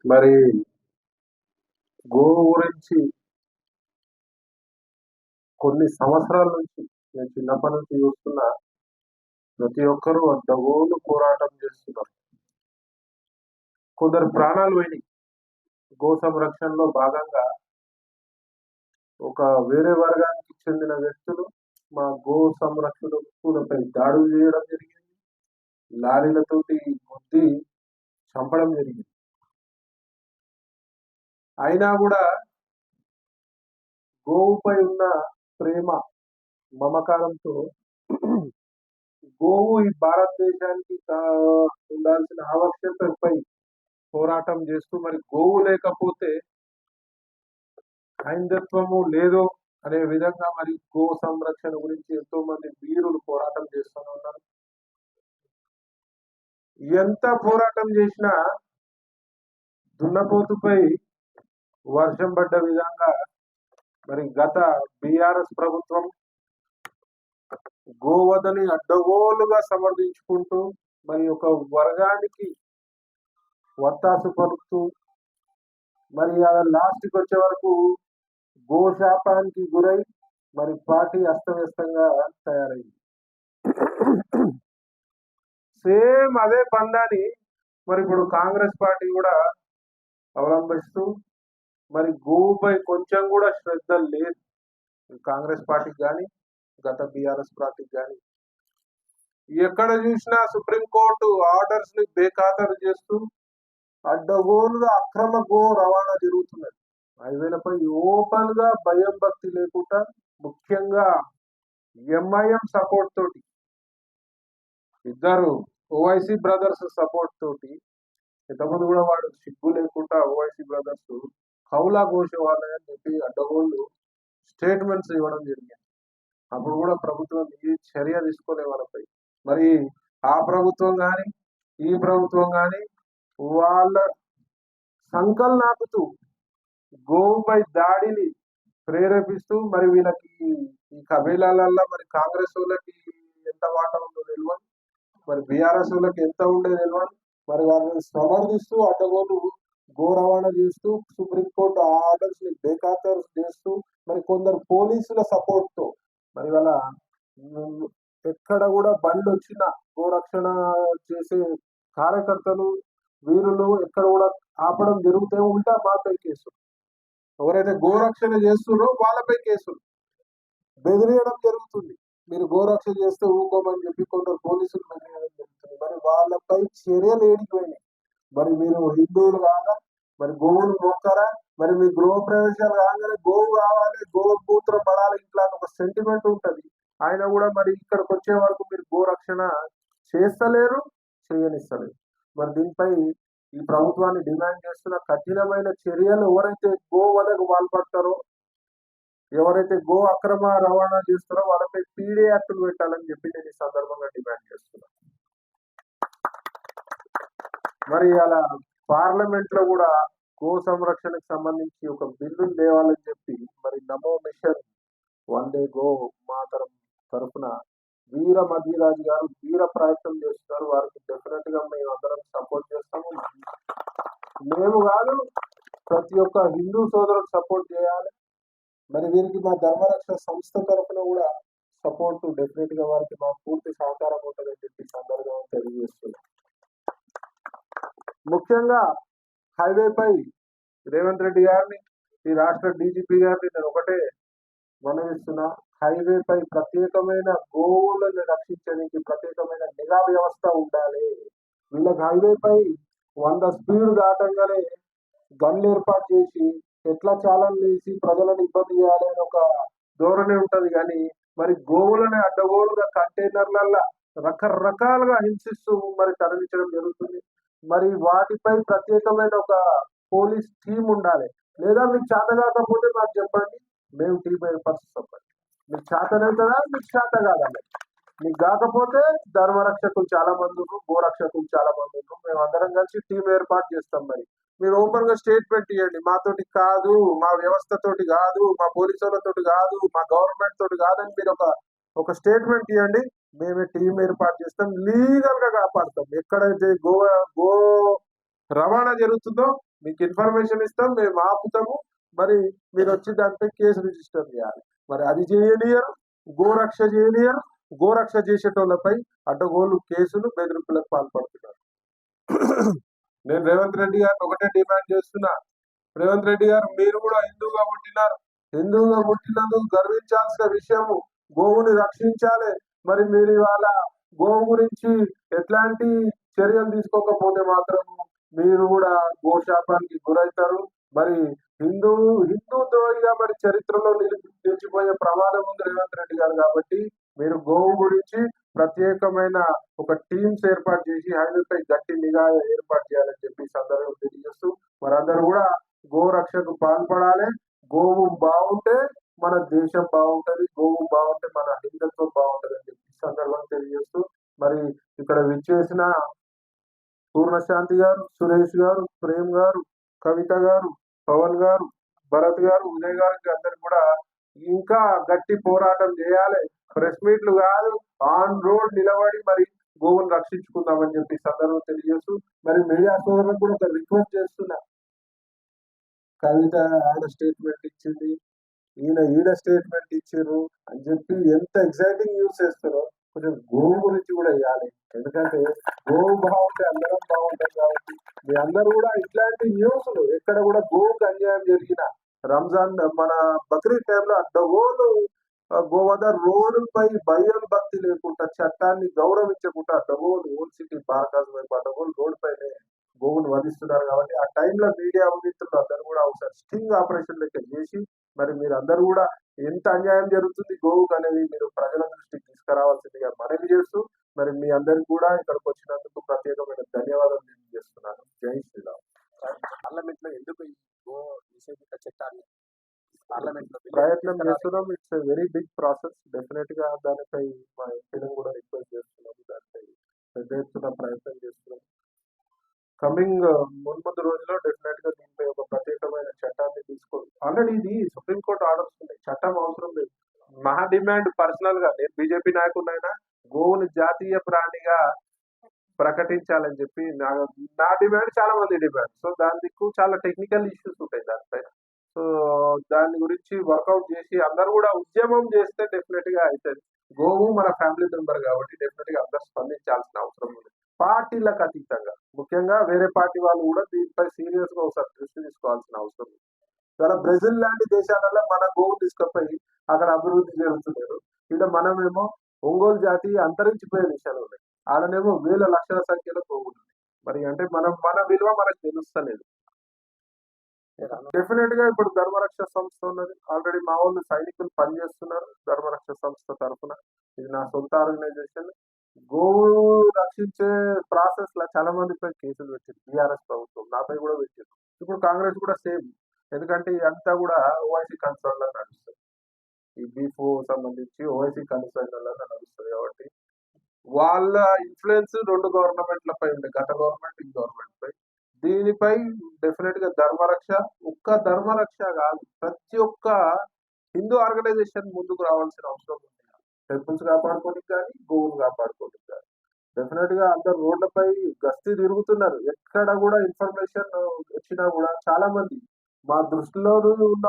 మరి గోవు గురించి కొన్ని సంవత్సరాల నుంచి నేను చిన్నప్పటి నుంచి చూస్తున్నా. ప్రతి ఒక్కరూ అడ్డగోలు పోరాటం చేస్తున్నారు. కొందరు ప్రాణాలు పోయినాయి. గో సంరక్షణలో భాగంగా ఒక వేరే వర్గానికి చెందిన వ్యక్తులు మా గో సంరక్షకులపై దాడులు చేయడం జరిగింది. లారీలతోటి గుద్ది చంపడం జరిగింది. అయినా కూడా గోవుపై ఉన్న ప్రేమ, మమకారంతో గోవు ఈ భారతదేశానికి ఉండాల్సిన ఆవశ్యకతపై పోరాటం చేస్తూ, మరి గోవు లేకపోతే హైందత్వము లేదో అనే విధంగా మరి గో సంరక్షణ గురించి ఎంతో మంది వీరులు పోరాటం చేస్తూనే ఉన్నారు. ఎంత పోరాటం చేసినా దున్నపోతుపై వర్షం పడ్డ విధంగా మరి గత బీఆర్ఎస్ ప్రభుత్వం గోవధని అడ్డగోలుగా సమర్థించుకుంటూ మరి ఒక వర్గానికి వత్తాసు పలుకుతూ మరి లాస్ట్కి వచ్చే వరకు గోశాపానికి గురై మరి పార్టీ అస్తవ్యస్తంగా తయారైంది. సేమ్ అదే పందాన్ని మరి ఇప్పుడు కాంగ్రెస్ పార్టీ కూడా అవలంబిస్తూ మరి గోవుపై కొంచెం కూడా శ్రద్ధ లేదు కాంగ్రెస్ పార్టీకి కానీ గత బీఆర్ఎస్ పార్టీకి కానీ. ఎక్కడ చూసినా సుప్రీంకోర్టు ఆర్డర్స్ ని బేఖాతరు చేస్తూ అడ్డగోలుగా అక్రమ గో రవాణా జరుగుతున్నది. హైవేలపై ఓపెన్ గా భయం భక్తి లేకుండా, ముఖ్యంగా ఎంఐఎం సపోర్ట్ తోటి, ఇద్దరు ఓవైసీ బ్రదర్స్ సపోర్ట్ తోటి, ఇంతకుముందు కూడా వాడు సిగ్గు లేకుండా ఓవైసీ బ్రదర్స్ కౌలా ఘోషవాలని అని చెప్పి అడ్డగోళ్ళు స్టేట్మెంట్స్ ఇవ్వడం జరిగింది. అప్పుడు కూడా ప్రభుత్వం ఈ చర్య తీసుకోలే వాళ్ళపై. మరి ఆ ప్రభుత్వం కానీ ఈ ప్రభుత్వం కానీ వాళ్ళ సంకల్నాపుతూ గోవుపై దాడిని ప్రేరేపిస్తూ మరి వీళ్ళకి ఈ కబీలాలల్లో మరి కాంగ్రెస్ వాళ్ళకి ఎంత వాటా ఉందో తెలియదు, మరి బీఆర్ఎస్ వాళ్ళకి ఎంత ఉండేది తెలియదు. మరి వాళ్ళని సమర్థిస్తూ అడ్డగోలు గో రవాణా చేస్తూ సుప్రీంకోర్టు ఆర్డర్స్ ని బేఖాతరు చేస్తూ మరి కొందరు పోలీసుల సపోర్ట్ తో మరి వాళ్ళ ఎక్కడ కూడా బండి వచ్చిన గోరక్షణ చేసే కార్యకర్తలు వీరులు ఎక్కడ కూడా ఆపడం జరుగుతూ ఉంటా మాపై కేసులు. ఎవరైతే గోరక్షణ చేస్తున్నారో వాళ్ళపై కేసులు బెదిరియడం జరుగుతుంది. మీరు గోరక్షణ చేస్తే ఊకోమని చెప్పి కొందరు పోలీసులు బెదిరియడం జరుగుతుంది. మరి వాళ్ళపై చర్యలు ఏడిపోయినాయి. మరి మీరు హిందువులు కాదా, మరి గోవులు మొక్కరా, మరి మీ గృహ ప్రవేశాలు కాగానే గోవు కావాలి, గోవు మూత్రం పడాలి, ఇట్లా ఒక సెంటిమెంట్ ఉంటది. ఆయన కూడా మరి ఇక్కడికి వచ్చే వరకు మీరు గోరక్షణ చేస్తలేరు, చేయనిస్తలేరు. మరి దీనిపై ఈ ప్రభుత్వాన్ని డిమాండ్ చేస్తున్న కఠినమైన చర్యలు, ఎవరైతే గో వదకు పాల్పడతారో, ఎవరైతే గో అక్రమ రవాణా చేస్తారో వాళ్ళపై పీడీ యాక్టులు పెట్టాలని చెప్పి నేను ఈ సందర్భంగా డిమాండ్ చేస్తున్నా. మరి అలా పార్లమెంట్ లో కూడా గో సంరక్షణకు సంబంధించి ఒక బిల్లు తేవాలని చెప్పి మరి నమో మిషన్ వందే గో మాతరం తరఫున వీర మధ్యరాజు గారు వీర ప్రయత్నం చేస్తున్నారు. వారికి డెఫినెట్ గా మేము అందరం సపోర్ట్ చేస్తాము. మేము కాదు, ప్రతి ఒక్క హిందూ సోదరుడు సపోర్ట్ చేయాలి. మరి వీరికి మా ధర్మరక్షణ సంస్థ తరఫున కూడా సపోర్ట్ డెఫినెట్ గా వారికి మా పూర్తి సహకారం ఉంటుందని చెప్పి సందర్భంగా తెలియజేస్తున్నాం. ముఖ్యంగా హైవేపై రేవంత్ రెడ్డి గారిని, ఈ రాష్ట్ర డీజీపీ గారిని నేను ఒకటే మనవిస్తున్నా. హైవేపై ప్రత్యేకమైన గోవులను రక్షించడానికి ప్రత్యేకమైన నిఘా వ్యవస్థ ఉండాలి. వీళ్ళకి హైవేపై 100 స్పీడ్ దాటంగానే గన్లు ఏర్పాటు చేసి ఎట్లా చాలం వేసి ప్రజలను ఇబ్బంది చేయాలి అని ఒక ధోరణి ఉంటది. కానీ మరి గోవులని అడ్డగోలుగా కంటైనర్లల్లో రకరకాలుగా హింసిస్తూ మరి తరలించడం జరుగుతుంది. మరి వాటిపై ప్రత్యేకమైన ఒక పోలీస్ టీం ఉండాలి. లేదా మీకు చేత కాకపోతే మాకు చెప్పండి, మేము టీం ఏర్పరుస్తాం. మీకు చేతనవుతుందా, మీకు చేత కాదండి. మీకు కాకపోతే ధర్మరక్షకులు చాలా మంది ఉన్నారు, గోరక్షకులు చాలా మంది ఉన్నారు, మేము అందరం కలిసి టీం ఏర్పాటు చేస్తాం. మరి మీరు ఓపెన్ గా స్టేట్మెంట్ ఇవ్వండి, మాతోటి కాదు, మా వ్యవస్థతోటి కాదు, మా పోలీసు వాళ్ళతోటి కాదు, మా గవర్నమెంట్ తోటి కాదని మీరు ఒక స్టేట్మెంట్ ఇవ్వండి. మేమే టీం ఏర్పాటు చేస్తాం, లీగల్ గా కాపాడుతాం. ఎక్కడైతే గో రవాణా జరుగుతుందో మీకు ఇన్ఫర్మేషన్ ఇస్తాం, మేము ఆపుతాము, మరి మీరు వచ్చి దానిపై కేసు రిజిస్టర్ చేయాలి. మరి అది చేయనియరు, గోరక్ష చేయనియరు. గోరక్ష చేసేటోళ్ళపై అడ్డగోలు కేసులు, బెదిరింపులకు పాల్పడుతున్నారు. నేను రేవంత్ రెడ్డి గారిని ఒకటే డిమాండ్ చేస్తున్నా, రేవంత్ రెడ్డి గారు మీరు కూడా హిందువుగా పుట్టినారు, హిందువుగా పుట్టినందుకు గర్వించాల్సిన విషయము, గోవుని రక్షించాలి. మరి మీరు ఇవాళ గోవు గురించి ఎట్లాంటి చర్యలు తీసుకోకపోతే మాత్రం మీరు కూడా గోశాపానికి గురవుతారు. మరి హిందూ ద్రోహిగా మరి చరిత్రలో నిలిచిపోయే ప్రమాదం ఉంది రేవంత్ రెడ్డి గారు. కాబట్టి మీరు గోవు గురించి ప్రత్యేకమైన ఒక టీమ్స్ ఏర్పాటు చేసి హైవేపై గట్టి నిఘా ఏర్పాటు చేయాలని చెప్పి సందర్భం తెలియజేస్తూ మరందరూ కూడా గో రక్షకు పాల్పడాలి. గోవు బాగుంటే మన దేశం బాగుంటది, గోవు బాగుంటే మన హిందుత్వం బాగుంటది అని చెప్పి సందర్భం తెలియజేస్తూ మరి ఇక్కడ విచ్చేసిన పూర్ణశాంతి గారు, సురేష్ గారు, ప్రేమ్ గారు, కవిత గారు, పవన్ గారు, భరత్ గారు, ఉదయ్ గారికి అందరికి కూడా ఇంకా గట్టి పోరాటం చేయాలి. ప్రెస్ మీట్లు కాదు, ఆన్ రోడ్ నిలబడి మరి గోవును రక్షించుకుందామని చెప్పి సందర్భం తెలియజేస్తూ మరి మీడియా సోదరులకు కూడా ఒక రిక్వెస్ట్ చేస్తున్నా. కవిత ఆడ స్టేట్మెంట్ ఇచ్చింది, ఈయన స్టేట్మెంట్ ఇచ్చారు అని చెప్పి ఎంత ఎక్సైటింగ్ న్యూస్ చేస్తారో కొంచెం గోవు గురించి కూడా ఇవ్వాలి. ఎందుకంటే గోవు బాగుంటే అందరం బాగుంటాం. కాబట్టి మీ అందరూ కూడా ఇట్లాంటి న్యూస్లు ఎక్కడ కూడా గోవుకు అన్యాయం జరిగిన రంజాన్ మన బక్రీద్ టైంలో అడ్డగోలు గోవద రోడ్డుపై భయం భక్తి లేకుండా చట్టాన్ని గౌరవించకుండా అడ్డగోలు ఓల్డ్ సిటీ బార్కాస్ వైపు అడ్డగోలు రోడ్డు పైనే గోవును వధిస్తున్నారు. కాబట్టి ఆ టైంలో మీడియా మిత్రులు అందరూ కూడా ఒకసారి స్టింగ్ ఆపరేషన్ లెక్క చేసి మరి మీరు అందరూ కూడా ఎంత అన్యాయం జరుగుతుంది గోవుకు అనేది మీరు ప్రజల దృష్టికి తీసుకురావాల్సిందిగా మనవి చేస్తూ మరి మీ అందరికి కూడా ఇక్కడికి వచ్చినందుకు ప్రత్యేకమైన ధన్యవాదాలు తెలియజేస్తున్నాను. జై శ్రీరామ్. పార్లమెంట్ లో ఎందుకు ఈ గో నిషేధిత చట్టాన్ని పార్లమెంట్ లో ప్రయత్నం చేస్తున్నాం. It's a very big process. Definite గా దానిపై మా ఎంపీలను కూడా రిక్వెస్ట్ చేస్తున్నాము, దానిపై పెద్ద ఎత్తున ప్రయత్నం చేస్తున్నాం. కమింగ్ మున్ముందు రోజుల్లో డెఫినెట్ గా దీనిపై ఒక ప్రత్యేకమైన చట్టాన్ని తీసుకోవాలి. ఆల్రెడీ ఇది సుప్రీంకోర్టు ఆర్డర్స్ ఉన్నాయి, చట్టం అవసరం లేదు. మహా డిమాండ్ పర్సనల్ గా నేను బీజేపీ నాయకుడినైనా గోవుని జాతీయ ప్రాణిగా ప్రకటించాలని చెప్పి నా డిమాండ్, చాలా మంది డిమాండ్. సో దాని దిక్కు చాలా టెక్నికల్ ఇష్యూస్ ఉంటాయి దానిపైన. సో దాని గురించి వర్కౌట్ చేసి అందరూ కూడా ఉద్యమం చేస్తే డెఫినెట్ గా అవుతుంది. గోవు మన ఫ్యామిలీ మెంబర్ కాబట్టి డెఫినెట్ గా అందరూ స్పందించాల్సిన అవసరం ఉంది. పార్టీలకు అతీతంగా ముఖ్యంగా వేరే పార్టీ వాళ్ళు కూడా దీనిపై సీరియస్ గా ఒకసారి దృష్టి తీసుకోవాల్సిన అవసరం ఉంది. ఇవాళ బ్రెజిల్ లాంటి దేశాలలో మన గోవు తీసుకుపోయి అక్కడ అభివృద్ధి జరుగుతున్నారు. ఇక్కడ మనమేమో ఒంగోలు జాతి అంతరించిపోయే విషయాలు ఉన్నాయి, ఆడనేమో వేల లక్షల సంఖ్యలో గోవులు. మరి అంటే మన విలువ మనకు తెలుస్తలేదు. డెఫినెట్ గా ఇప్పుడు ధర్మరక్ష సంస్థ ఉన్నది, ఆల్రెడీ మా వాళ్ళు సైనికులు పనిచేస్తున్నారు ధర్మరక్ష సంస్థ తరఫున. ఇది నా సొంత ఆర్గనైజేషన్. గోవు రక్షించే ప్రాసెస్ లో చాలా మందిపై కేసులు పెట్టింది టీఆర్ఎస్ ప్రభుత్వం, నాపై కూడా పెట్టింది. ఇప్పుడు కాంగ్రెస్ కూడా సేమ్, ఎందుకంటే ఇదంతా కూడా ఓవైసీ కన్సర్న్ లో నడుస్తుంది. ఈ బీఫ్ సంబంధించి ఓవైసీ కన్సర్న్ లో నడుస్తుంది. కాబట్టి వాళ్ళ ఇన్ఫ్లుయెన్స్ రెండు గవర్నమెంట్లపై ఉంది, గత గవర్నమెంట్, ఈ గవర్నమెంట్ పై. దీనిపై డెఫినెట్ గా ధర్మరక్ష, ఒక్క ధర్మరక్ష కాదు, ప్రతి ఒక్క హిందూ ఆర్గనైజేషన్ ముందుకు రావాల్సిన అవసరం ఉంది. టెంపుల్స్ కాపాడుకోనికి కానీ, గోవులు కాపాడుకోనికి కానీ. డెఫినెట్ గా అందరు రోడ్లపై గస్తీ తిరుగుతున్నారు. ఎక్కడ కూడా ఇన్ఫర్మేషన్ వచ్చినా కూడా చాలా మంది మా దృష్టిలో ఉన్న